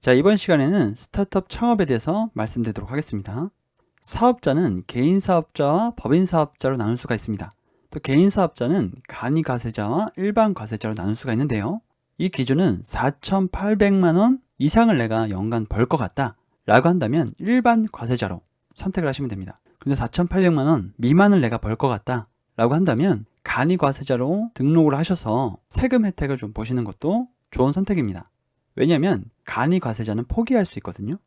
자, 이번 시간에는 스타트업 창업에 대해서 말씀드리도록 하겠습니다. 사업자는 개인 사업자와 법인 사업자로 나눌 수가 있습니다. 또 개인 사업자는 간이 과세자와 일반 과세자로 나눌 수가 있는데요. 이 기준은 4,800만 원 이상을 내가 연간 벌 것 같다 라고 한다면 일반 과세자로 선택을 하시면 됩니다. 근데 4,800만 원 미만을 내가 벌 것 같다 라고 한다면 간이 과세자로 등록을 하셔서 세금 혜택을 좀 보시는 것도 좋은 선택입니다. 왜냐하면 간이 과세자는 포기할 수 있거든요.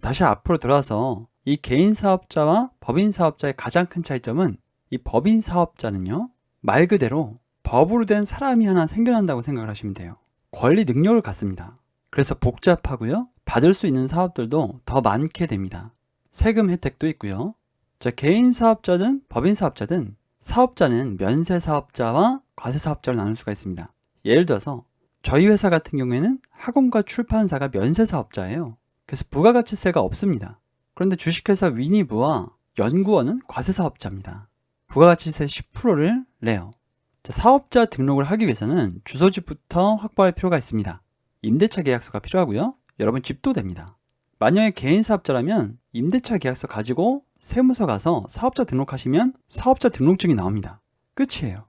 다시 앞으로 돌아와서 이 개인 사업자와 법인 사업자의 가장 큰 차이점은 이 법인 사업자는요, 말 그대로 법으로 된 사람이 하나 생겨난다고 생각을 하시면 돼요. 권리 능력을 갖습니다. 그래서 복잡하고요, 받을 수 있는 사업들도 더 많게 됩니다. 세금 혜택도 있고요. 자, 개인 사업자든 법인 사업자든 사업자는 면세 사업자와 과세 사업자로 나눌 수가 있습니다. 예를 들어서 저희 회사 같은 경우에는 학원과 출판사가 면세 사업자예요. 그래서 부가가치세가 없습니다. 그런데 주식회사 위니브와 연구원은 과세 사업자입니다. 부가가치세 10%를 내요. 자, 사업자 등록을 하기 위해서는 주소지부터 확보할 필요가 있습니다. 임대차 계약서가 필요하고요. 여러분 집도 됩니다. 만약에 개인 사업자라면 임대차 계약서 가지고 세무서 가서 사업자 등록하시면 사업자 등록증이 나옵니다. 끝이에요.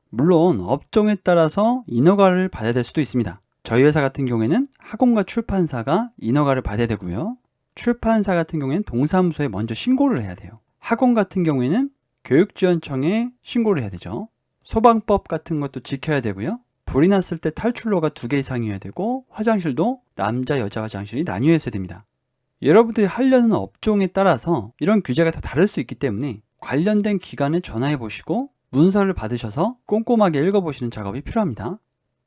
물론 업종에 따라서 인허가를 받아야 될 수도 있습니다. 저희 회사 같은 경우에는 학원과 출판사가 인허가를 받아야 되고요. 출판사 같은 경우에는 동사무소에 먼저 신고를 해야 돼요. 학원 같은 경우에는 교육지원청에 신고를 해야 되죠. 소방법 같은 것도 지켜야 되고요. 불이 났을 때 탈출로가 2개 이상이어야 되고 화장실도 남자 여자 화장실이 나뉘어 있어야 됩니다. 여러분들이 하려는 업종에 따라서 이런 규제가 다 다를 수 있기 때문에 관련된 기관에 전화해 보시고 문서를 받으셔서 꼼꼼하게 읽어보시는 작업이 필요합니다.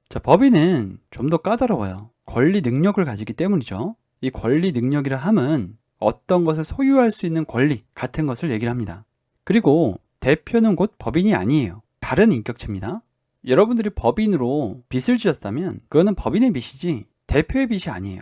자, 법인은 좀 더 까다로워요. 권리 능력을 가지기 때문이죠. 이 권리 능력이라 함은 어떤 것을 소유할 수 있는 권리 같은 것을 얘기를 합니다. 그리고 대표는 곧 법인이 아니에요. 다른 인격체입니다. 여러분들이 법인으로 빚을 지었다면 그거는 법인의 빚이지 대표의 빚이 아니에요.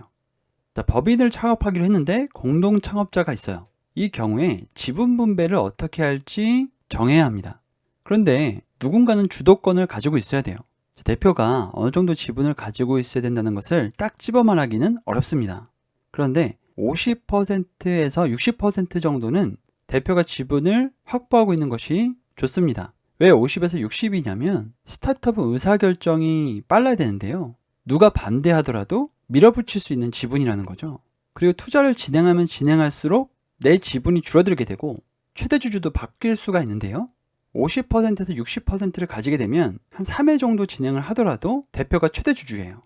자, 법인을 창업하기로 했는데 공동 창업자가 있어요. 이 경우에 지분 분배를 어떻게 할지 정해야 합니다. 그런데 누군가는 주도권을 가지고 있어야 돼요. 대표가 어느 정도 지분을 가지고 있어야 된다는 것을 딱 집어 말하기는 어렵습니다. 그런데 50%에서 60% 정도는 대표가 지분을 확보하고 있는 것이 좋습니다. 왜 50에서 60이냐면 스타트업은 의사결정이 빨라야 되는데요. 누가 반대하더라도 밀어붙일 수 있는 지분이라는 거죠. 그리고 투자를 진행하면 진행할수록 내 지분이 줄어들게 되고 최대 주주도 바뀔 수가 있는데요. 50%에서 60%를 가지게 되면 한 3회 정도 진행을 하더라도 대표가 최대 주주예요.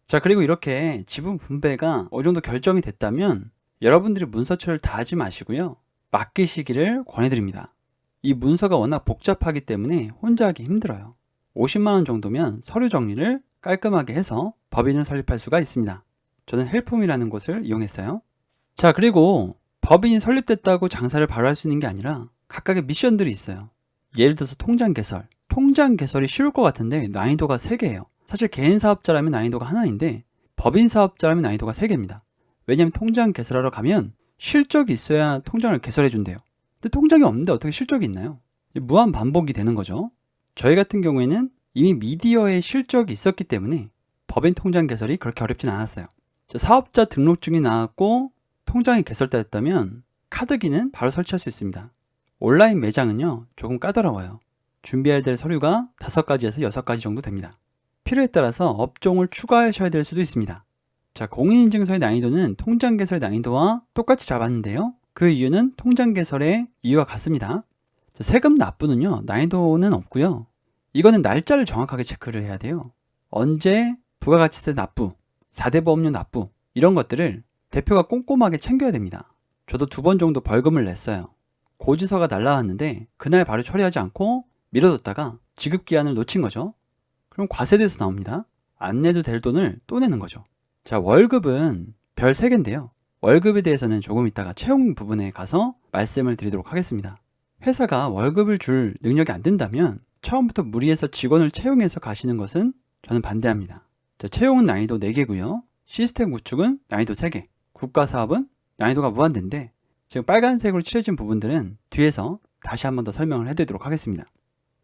자, 그리고 이렇게 지분 분배가 어느 정도 결정이 됐다면 여러분들이 문서처리를 다 하지 마시고요. 맡기시기를 권해드립니다. 이 문서가 워낙 복잡하기 때문에 혼자 하기 힘들어요. 50만 원 정도면 서류 정리를 깔끔하게 해서 법인을 설립할 수가 있습니다. 저는 헬폼이라는 곳을 이용했어요. 자, 그리고 법인이 설립됐다고 장사를 바로 할 수 있는 게 아니라 각각의 미션들이 있어요. 예를 들어서 통장 개설. 통장 개설이 쉬울 것 같은데 난이도가 3개예요. 사실 개인 사업자라면 난이도가 하나인데 법인 사업자라면 난이도가 3개입니다. 왜냐하면 통장 개설하러 가면 실적이 있어야 통장을 개설해 준대요. 근데 통장이 없는데 어떻게 실적이 있나요? 무한 반복이 되는 거죠. 저희 같은 경우에는 이미 미디어에 실적이 있었기 때문에 법인 통장 개설이 그렇게 어렵진 않았어요. 사업자 등록증이 나왔고 통장이 개설됐다면 카드기는 바로 설치할 수 있습니다. 온라인 매장은요, 조금 까다로워요. 준비해야 될 서류가 5가지에서 6가지 정도 됩니다. 필요에 따라서 업종을 추가하셔야 될 수도 있습니다. 자, 공인인증서의 난이도는 통장 개설 난이도와 똑같이 잡았는데요. 그 이유는 통장 개설의 이유와 같습니다. 자, 세금 납부는요, 난이도는 없고요. 이거는 날짜를 정확하게 체크를 해야 돼요. 언제 부가가치세 납부, 4대 보험료 납부 이런 것들을 대표가 꼼꼼하게 챙겨야 됩니다. 저도 2번 정도 벌금을 냈어요. 고지서가 날라왔는데 그날 바로 처리하지 않고 미뤄뒀다가 지급기한을 놓친 거죠. 그럼 과세돼서 나옵니다. 안 내도 될 돈을 또 내는 거죠. 자, 월급은 별 3개인데요. 월급에 대해서는 조금 이따가 채용 부분에 가서 말씀을 드리도록 하겠습니다. 회사가 월급을 줄 능력이 안 된다면 처음부터 무리해서 직원을 채용해서 가시는 것은 저는 반대합니다. 자, 채용은 난이도 4개고요. 시스템 구축은 난이도 3개. 국가사업은 난이도가 무한대인데 지금 빨간색으로 칠해진 부분들은 뒤에서 다시 한 번 더 설명을 해드리도록 하겠습니다.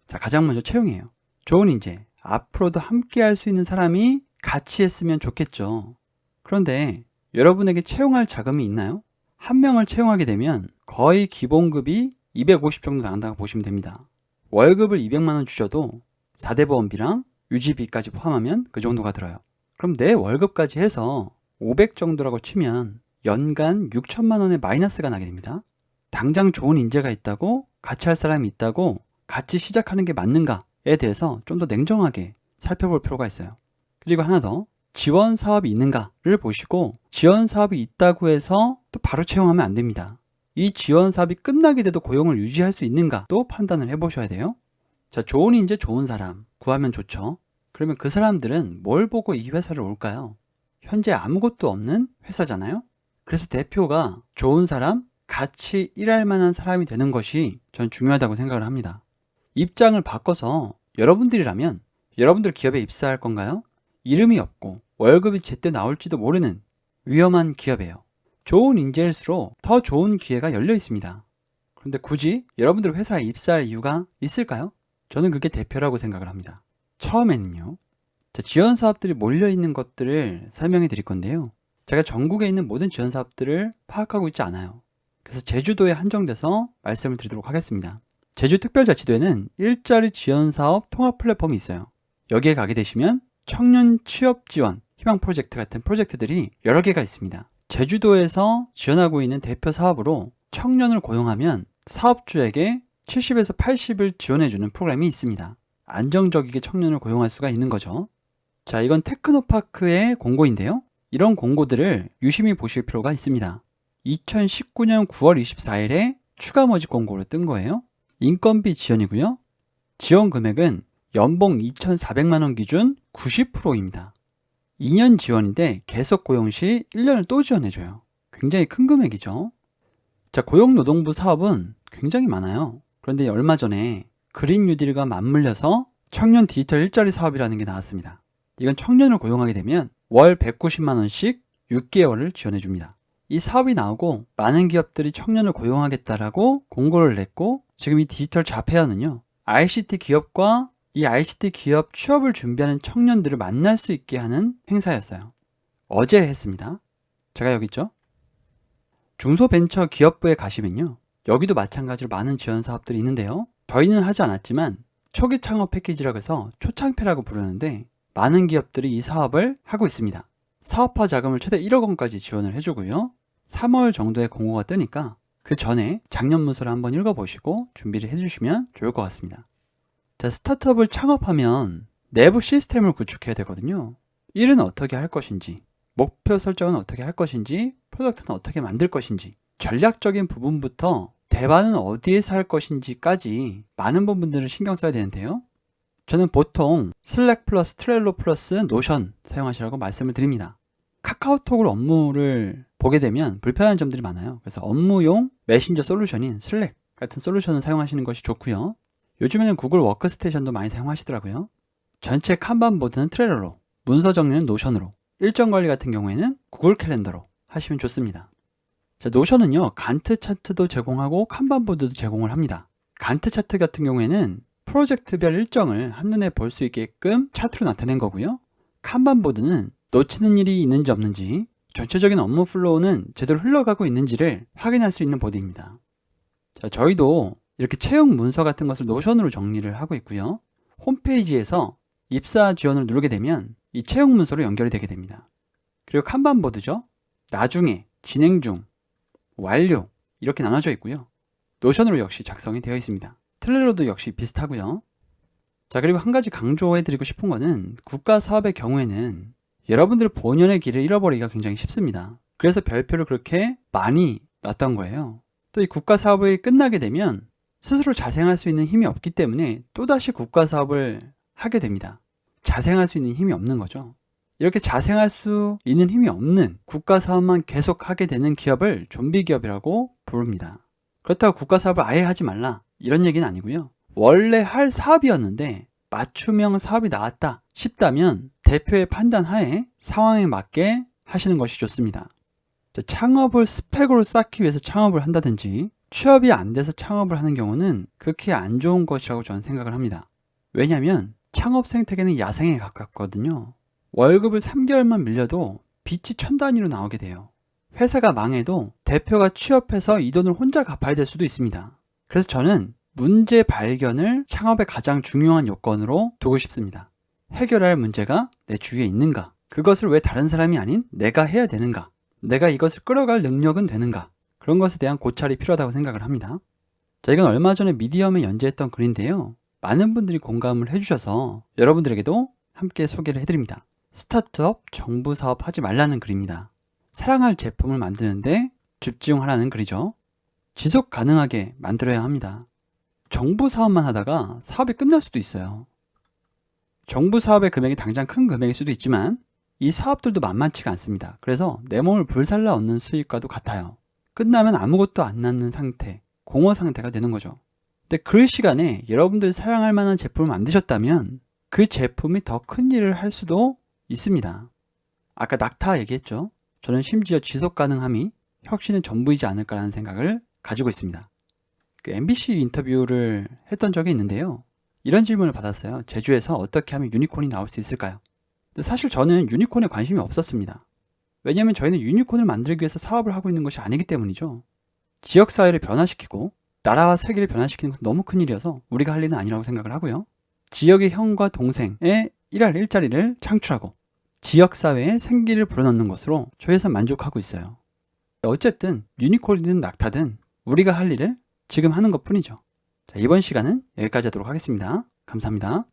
자, 가장 먼저 채용이에요. 좋은 인재, 앞으로도 함께 할 수 있는 사람이 같이 했으면 좋겠죠. 그런데 여러분에게 채용할 자금이 있나요? 한 명을 채용하게 되면 거의 기본급이 250 정도 나간다고 보시면 됩니다. 월급을 200만 원 주셔도 4대 보험비랑 유지비까지 포함하면 그 정도가 들어요. 그럼 내 월급까지 해서 500 정도라고 치면 연간 6천만 원의 마이너스가 나게 됩니다. 당장 좋은 인재가 있다고, 같이 할 사람이 있다고 같이 시작하는 게 맞는가에 대해서 좀 더 냉정하게 살펴볼 필요가 있어요. 그리고 하나 더, 지원 사업이 있는가를 보시고 지원 사업이 있다고 해서 또 바로 채용하면 안 됩니다. 이 지원 사업이 끝나게 돼도 고용을 유지할 수 있는가 또 판단을 해보셔야 돼요. 자, 좋은 인재, 좋은 사람 구하면 좋죠. 그러면 그 사람들은 뭘 보고 이 회사를 올까요? 현재 아무것도 없는 회사잖아요. 그래서 대표가 좋은 사람, 같이 일할 만한 사람이 되는 것이 전 중요하다고 생각을 합니다. 입장을 바꿔서 여러분들이라면 여러분들 기업에 입사할 건가요? 이름이 없고 월급이 제때 나올지도 모르는 위험한 기업이에요. 좋은 인재일수록 더 좋은 기회가 열려 있습니다. 그런데 굳이 여러분들 회사에 입사할 이유가 있을까요? 저는 그게 대표라고 생각을 합니다. 처음에는요. 지원 사업들이 몰려 있는 것들을 설명해 드릴 건데요. 제가 전국에 있는 모든 지원 사업들을 파악하고 있지 않아요. 그래서 제주도에 한정돼서 말씀을 드리도록 하겠습니다. 제주특별자치도에는 일자리 지원 사업 통합 플랫폼이 있어요. 여기에 가게 되시면 청년 취업 지원, 희망 프로젝트 같은 프로젝트들이 여러 개가 있습니다. 제주도에서 지원하고 있는 대표 사업으로 청년을 고용하면 사업주에게 70에서 80을 지원해주는 프로그램이 있습니다. 안정적이게 청년을 고용할 수가 있는 거죠. 자, 이건 테크노파크의 공고인데요. 이런 공고들을 유심히 보실 필요가 있습니다. 2019년 9월 24일에 추가 모집 공고로 뜬 거예요. 인건비 지원이고요. 지원 금액은 연봉 2,400만 원 기준 90%입니다. 2년 지원인데 계속 고용 시 1년을 또 지원해줘요. 굉장히 큰 금액이죠. 자, 고용노동부 사업은 굉장히 많아요. 그런데 얼마 전에 그린 뉴딜과 맞물려서 청년 디지털 일자리 사업이라는 게 나왔습니다. 이건 청년을 고용하게 되면 월 190만 원씩 6개월을 지원해줍니다. 이 사업이 나오고 많은 기업들이 청년을 고용하겠다라고 공고를 냈고, 지금 이 디지털 자폐어는요, ICT 기업과 이 ICT 기업 취업을 준비하는 청년들을 만날 수 있게 하는 행사였어요. 어제 했습니다. 제가 여기 있죠. 중소벤처기업부에 가시면요, 여기도 마찬가지로 많은 지원 사업들이 있는데요. 저희는 하지 않았지만 초기 창업 패키지라고 해서 초창패라고 부르는데 많은 기업들이 이 사업을 하고 있습니다. 사업화 자금을 최대 1억 원까지 지원을 해주고요. 3월 정도에 공고가 뜨니까 그 전에 작년 문서를 한번 읽어보시고 준비를 해주시면 좋을 것 같습니다. 자, 스타트업을 창업하면 내부 시스템을 구축해야 되거든요. 일은 어떻게 할 것인지, 목표 설정은 어떻게 할 것인지, 프로덕트는 어떻게 만들 것인지, 전략적인 부분부터 대반은 어디에서 할 것인지까지 많은 부분들을 신경 써야 되는데요. 저는 보통 슬랙 플러스 트렐로 플러스 노션 사용하시라고 말씀을 드립니다. 카카오톡으로 업무를 보게 되면 불편한 점들이 많아요. 그래서 업무용 메신저 솔루션인 슬랙 같은 솔루션을 사용하시는 것이 좋고요. 요즘에는 구글 워크스테이션도 많이 사용하시더라고요. 전체 칸반 보드는 트렐로로, 문서 정리는 노션으로, 일정 관리 같은 경우에는 구글 캘린더로 하시면 좋습니다. 자, 노션은요, 간트 차트도 제공하고 칸반 보드도 제공을 합니다. 간트 차트 같은 경우에는 프로젝트별 일정을 한눈에 볼 수 있게끔 차트로 나타낸 거고요. 칸반 보드는 놓치는 일이 있는지 없는지, 전체적인 업무 플로우는 제대로 흘러가고 있는지를 확인할 수 있는 보드입니다. 자, 저희도 이렇게 채용 문서 같은 것을 노션으로 정리를 하고 있고요. 홈페이지에서 입사 지원을 누르게 되면 이 채용 문서로 연결이 되게 됩니다. 그리고 칸반 보드죠. 나중에, 진행 중, 완료 이렇게 나눠져 있고요. 노션으로 역시 작성이 되어 있습니다. 트렐로도 역시 비슷하고요. 자, 그리고 한 가지 강조해드리고 싶은 거는 국가 사업의 경우에는 여러분들 본연의 길을 잃어버리기가 굉장히 쉽습니다. 그래서 별표를 그렇게 많이 놨던 거예요. 또 이 국가 사업이 끝나게 되면 스스로 자생할 수 있는 힘이 없기 때문에 또다시 국가 사업을 하게 됩니다. 자생할 수 있는 힘이 없는 거죠. 이렇게 자생할 수 있는 힘이 없는 국가 사업만 계속 하게 되는 기업을 좀비 기업이라고 부릅니다. 그렇다고 국가 사업을 아예 하지 말라 이런 얘기는 아니고요. 원래 할 사업이었는데 맞춤형 사업이 나왔다 싶다면 대표의 판단 하에 상황에 맞게 하시는 것이 좋습니다. 창업을 스펙으로 쌓기 위해서 창업을 한다든지 취업이 안 돼서 창업을 하는 경우는 극히 안 좋은 것이라고 저는 생각을 합니다. 왜냐하면 창업 생태계는 야생에 가깝거든요. 월급을 3개월만 밀려도 빚이 천 단위로 나오게 돼요. 회사가 망해도 대표가 취업해서 이 돈을 혼자 갚아야 될 수도 있습니다. 그래서 저는 문제 발견을 창업의 가장 중요한 요건으로 두고 싶습니다. 해결할 문제가 내 주위에 있는가? 그것을 왜 다른 사람이 아닌 내가 해야 되는가? 내가 이것을 끌어갈 능력은 되는가? 그런 것에 대한 고찰이 필요하다고 생각을 합니다. 자, 이건 얼마 전에 미디엄에 연재했던 글인데요. 많은 분들이 공감을 해주셔서 여러분들에게도 함께 소개를 해드립니다. 스타트업 정부 사업 하지 말라는 글입니다. 사랑할 제품을 만드는데 집중하라는 글이죠. 지속 가능하게 만들어야 합니다. 정부 사업만 하다가 사업이 끝날 수도 있어요. 정부 사업의 금액이 당장 큰 금액일 수도 있지만 이 사업들도 만만치가 않습니다. 그래서 내 몸을 불살라 얻는 수익과도 같아요. 끝나면 아무것도 안 남는 상태, 공허 상태가 되는 거죠. 근데 그 시간에 여러분들이 사용할 만한 제품을 만드셨다면 그 제품이 더 큰 일을 할 수도 있습니다. 아까 낙타 얘기했죠. 저는 심지어 지속 가능함이 혁신의 전부이지 않을까라는 생각을 가지고 있습니다. 그 MBC 인터뷰를 했던 적이 있는데요. 이런 질문을 받았어요. 제주에서 어떻게 하면 유니콘이 나올 수 있을까요? 근데 사실 저는 유니콘에 관심이 없었습니다. 왜냐하면 저희는 유니콘을 만들기 위해서 사업을 하고 있는 것이 아니기 때문이죠. 지역사회를 변화시키고 나라와 세계를 변화시키는 것은 너무 큰 일이어서 우리가 할 일은 아니라고 생각을 하고요. 지역의 형과 동생의 일할 일자리를 창출하고 지역사회에 생기를 불어넣는 것으로 저희 회사는 만족하고 있어요. 어쨌든 유니콘이든 낙타든 우리가 할 일을 지금 하는 것 뿐이죠. 자, 이번 시간은 여기까지 하도록 하겠습니다. 감사합니다.